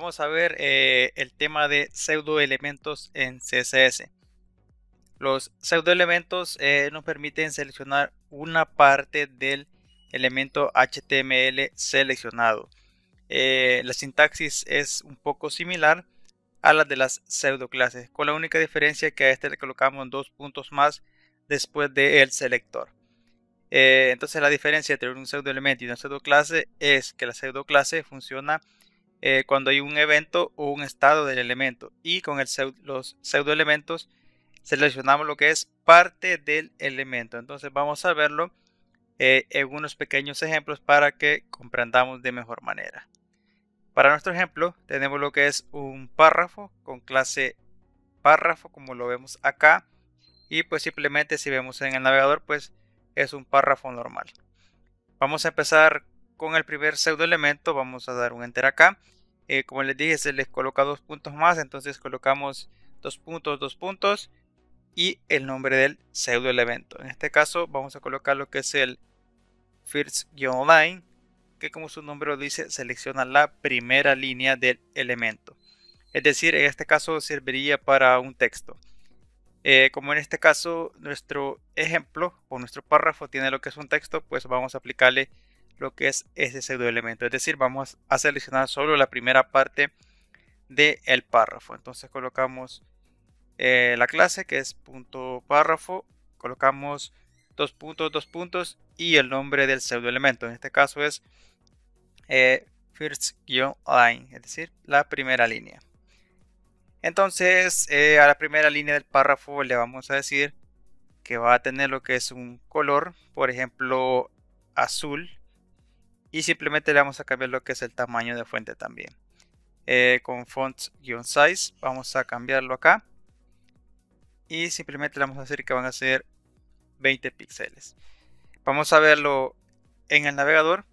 vamos a ver el tema de pseudoelementos en CSS. Los pseudoelementos nos permiten seleccionar una parte del elemento HTML seleccionado. La sintaxis es un poco similar a la de las pseudoclases, con la única diferencia que a este le colocamos dos puntos más después del selector. Entonces la diferencia entre un pseudoelemento y una pseudoclase es que la pseudoclase funciona cuando hay un evento o un estado del elemento, y con los pseudoelementos seleccionamos lo que es parte del elemento. Entonces vamos a verlo en unos pequeños ejemplos para que comprendamos de mejor manera. Para nuestro ejemplo tenemos lo que es un párrafo con clase párrafo, como lo vemos acá, y pues simplemente si vemos en el navegador pues es un párrafo normal. Vamos a empezar con el primer pseudoelemento. Vamos a dar un enter acá. Como les dije, se les coloca dos puntos más, entonces colocamos dos puntos y el nombre del pseudoelemento. En este caso vamos a colocar lo que es el first-line, que como su nombre lo dice, selecciona la primera línea del elemento. Es decir, en este caso serviría para un texto. Como en este caso nuestro ejemplo o nuestro párrafo tiene lo que es un texto, pues vamos a aplicarle lo que es ese pseudoelemento. Es decir, vamos a seleccionar solo la primera parte del párrafo. Entonces colocamos la clase, que es punto párrafo, colocamos dos puntos y el nombre del pseudoelemento. En este caso es first-line, es decir, la primera línea. Entonces a la primera línea del párrafo le vamos a decir que va a tener lo que es un color, por ejemplo azul, y simplemente le vamos a cambiar lo que es el tamaño de fuente también. Con font-size vamos a cambiarlo acá y simplemente le vamos a decir que van a ser 20 píxeles. Vamos a verlo en el navegador.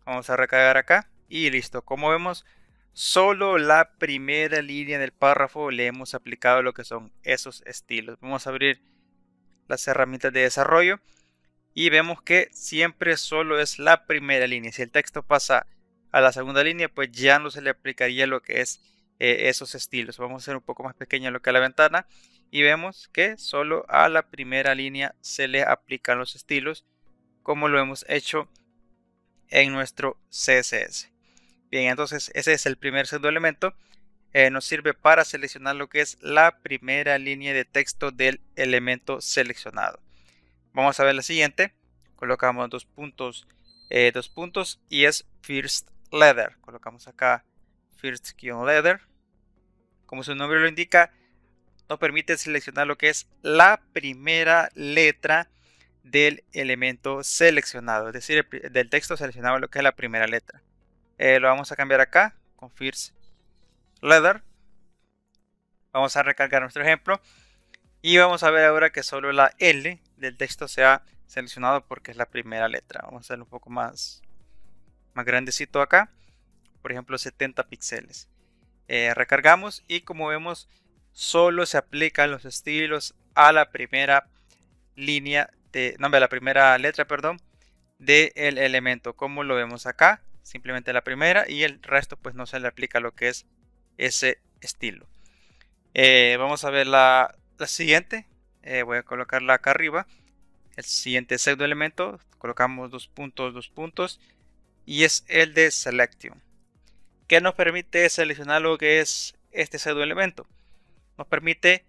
Vamos a recargar acá y listo. Como vemos, solo la primera línea del párrafo le hemos aplicado lo que son esos estilos. Vamos a abrir las herramientas de desarrollo y vemos que siempre solo es la primera línea. Si el texto pasa a la segunda línea, pues ya no se le aplicaría lo que es esos estilos. Vamos a hacer un poco más pequeño lo que a la ventana y vemos que solo a la primera línea se le aplican los estilos, como lo hemos hecho en nuestro CSS. Bien, entonces ese es el primer pseudoelemento. Nos sirve para seleccionar lo que es la primera línea de texto del elemento seleccionado. Vamos a ver la siguiente. Colocamos dos puntos y es first letter. Colocamos acá first-letter. Como su nombre lo indica, nos permite seleccionar lo que es la primera letra del elemento seleccionado, es decir, del texto seleccionado, lo que es la primera letra. Lo vamos a cambiar acá con first letter. Vamos a recargar nuestro ejemplo y vamos a ver ahora que solo la L del texto se ha seleccionado porque es la primera letra. Vamos a hacerlo un poco más grandecito acá, por ejemplo 70 píxeles. Recargamos y como vemos solo se aplican los estilos a la primera línea a la primera letra, perdón, del elemento, como lo vemos acá, simplemente la primera, y el resto pues no se le aplica lo que es ese estilo. Vamos a ver la siguiente. Voy a colocarla acá arriba. El siguiente pseudoelemento, colocamos dos puntos y es el de selection, que nos permite seleccionar lo que es este pseudoelemento. Nos permite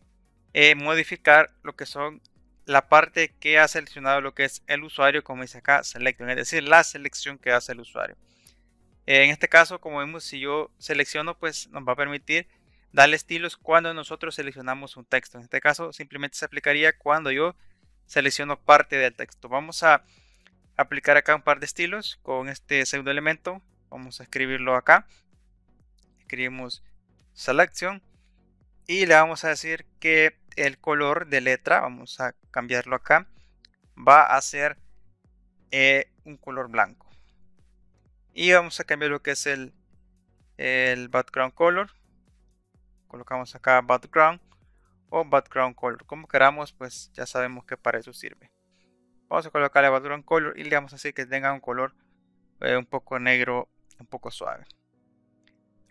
modificar lo que son la parte que ha seleccionado lo que es el usuario, como dice acá selection, es decir, la selección que hace el usuario. En este caso, como vemos, si yo selecciono, pues nos va a permitir darle estilos cuando nosotros seleccionamos un texto. En este caso simplemente se aplicaría cuando yo selecciono parte del texto. Vamos a aplicar acá un par de estilos con este pseudoelemento. Vamos a escribirlo acá. Escribimos selection y le vamos a decir que el color de letra, vamos a cambiarlo acá, va a ser un color blanco. Y vamos a cambiar lo que es el background color. Colocamos acá background o background color, como queramos, pues ya sabemos que para eso sirve. Vamos a colocar el background color y le vamos a decir que tenga un color un poco negro, un poco suave.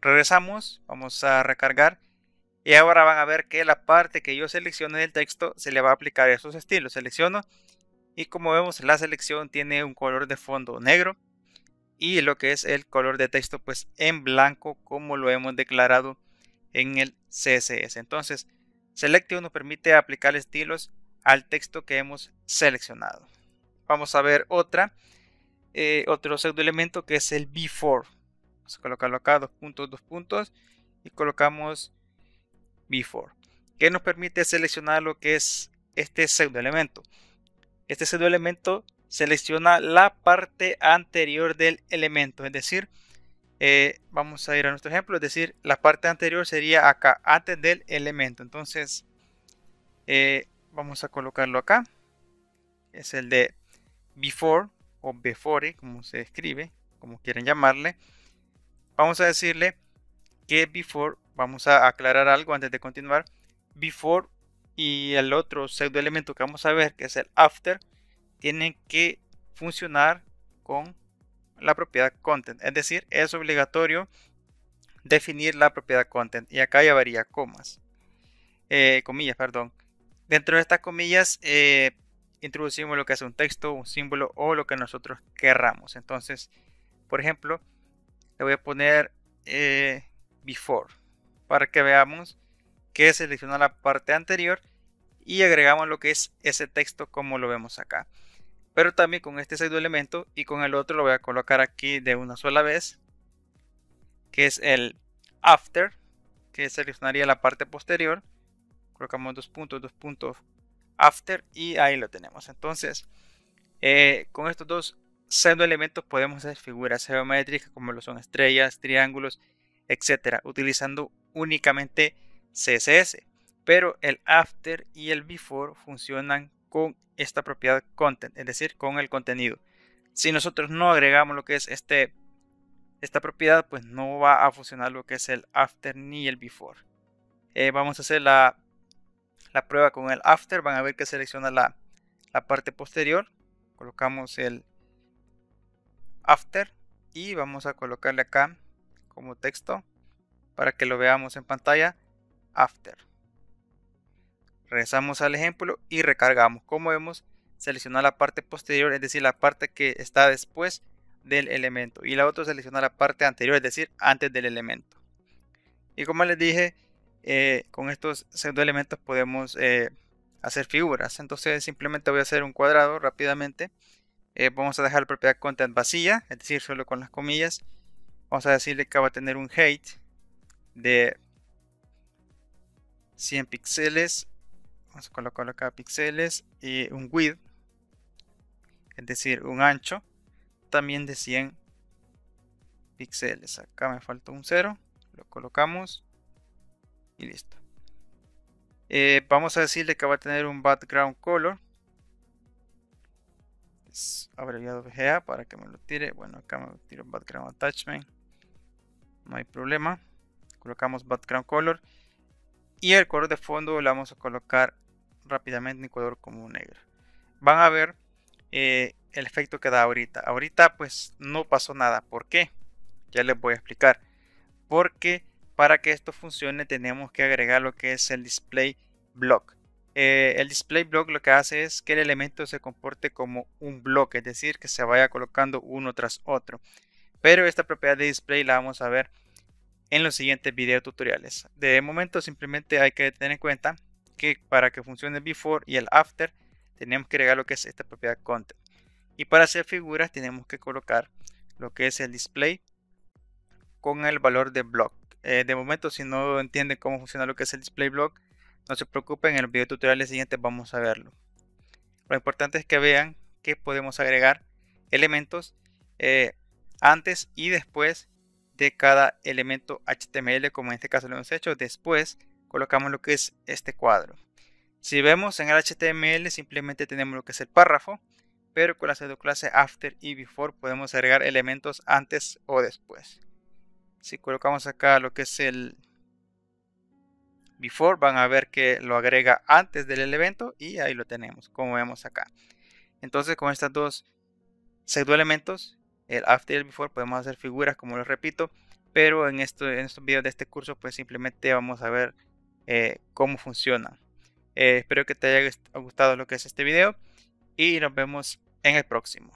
Regresamos, vamos a recargar y ahora van a ver que la parte que yo seleccione del texto se le va a aplicar esos estilos. Selecciono y como vemos la selección tiene un color de fondo negro y lo que es el color de texto pues en blanco como lo hemos declarado en el CSS. Entonces Selectio nos permite aplicar estilos al texto que hemos seleccionado. Vamos a ver otro pseudoelemento que es el before. Vamos a colocarlo acá, dos puntos y colocamos before, que nos permite seleccionar lo que es este pseudoelemento. Este pseudoelemento selecciona la parte anterior del elemento, es decir, vamos a ir a nuestro ejemplo, es decir, la parte anterior sería acá, antes del elemento. Entonces, vamos a colocarlo acá. Es el de before o before, como se escribe, como quieren llamarle. Vamos a decirle que before, vamos a aclarar algo antes de continuar. Before y el otro pseudoelemento que vamos a ver, que es el after, tienen que funcionar con la propiedad content, es decir, es obligatorio definir la propiedad content y acá llevaría comillas, perdón. Dentro de estas comillas introducimos lo que es un texto, un símbolo o lo que nosotros querramos. Entonces, por ejemplo, le voy a poner before para que veamos que selecciona la parte anterior y agregamos lo que es ese texto como lo vemos acá. Pero también con este pseudoelemento y con el otro lo voy a colocar aquí de una sola vez, que es el after, que seleccionaría la parte posterior. Colocamos dos puntos after y ahí lo tenemos. Entonces con estos dos pseudoelementos podemos hacer figuras geométricas como lo son estrellas, triángulos, etcétera, utilizando únicamente CSS. Pero el after y el before funcionan con esta propiedad content, es decir, con el contenido. Si nosotros no agregamos lo que es esta propiedad, pues no va a funcionar lo que es el after ni el before. Vamos a hacer la prueba con el after. Van a ver que selecciona la parte posterior. Colocamos el after y vamos a colocarle acá como texto para que lo veamos en pantalla, after. Regresamos al ejemplo y recargamos. Como vemos, selecciona la parte posterior, es decir, la parte que está después del elemento, y la otra selecciona la parte anterior, es decir, antes del elemento. Y como les dije, con estos pseudoelementos podemos hacer figuras. Entonces simplemente voy a hacer un cuadrado rápidamente. Vamos a dejar la propiedad content vacía, es decir, solo con las comillas. Vamos a decirle que va a tener un height de 100 píxeles. Vamos a colocarlo acá, píxeles, y un width, es decir, un ancho también de 100 píxeles. Acá me falta un 0, lo colocamos y listo. Vamos a decirle que va a tener un background color, es abreviado VGA para que me lo tire. Bueno, acá me lo tiro background attachment, no hay problema. Colocamos background color y el color de fondo le vamos a colocar rápidamente en color como negro. Van a ver el efecto que da ahorita. Ahorita pues no pasó nada. ¿Por qué? Ya les voy a explicar. Porque para que esto funcione tenemos que agregar lo que es el display block. El display block lo que hace es que el elemento se comporte como un bloque, es decir, que se vaya colocando uno tras otro. Pero esta propiedad de display la vamos a ver en los siguientes video tutoriales. De momento simplemente hay que tener en cuenta que para que funcione el before y el after tenemos que agregar lo que es esta propiedad content. Y para hacer figuras tenemos que colocar lo que es el display con el valor de block. De momento, si no entienden cómo funciona lo que es el display block, no se preocupen, en el video tutoriales siguientes vamos a verlo. Lo importante es que vean que podemos agregar elementos antes y después de cada elemento HTML, como en este caso lo hemos hecho. Después colocamos lo que es este cuadro. Si vemos en el HTML simplemente tenemos lo que es el párrafo, pero con la pseudoclase after y before podemos agregar elementos antes o después. Si colocamos acá lo que es el before, van a ver que lo agrega antes del elemento y ahí lo tenemos, como vemos acá. Entonces con estos dos pseudoelementos, el after y el before, podemos hacer figuras, como les repito, pero en estos videos de este curso pues simplemente vamos a ver cómo funciona. Espero que te haya gustado lo que es este video y nos vemos en el próximo.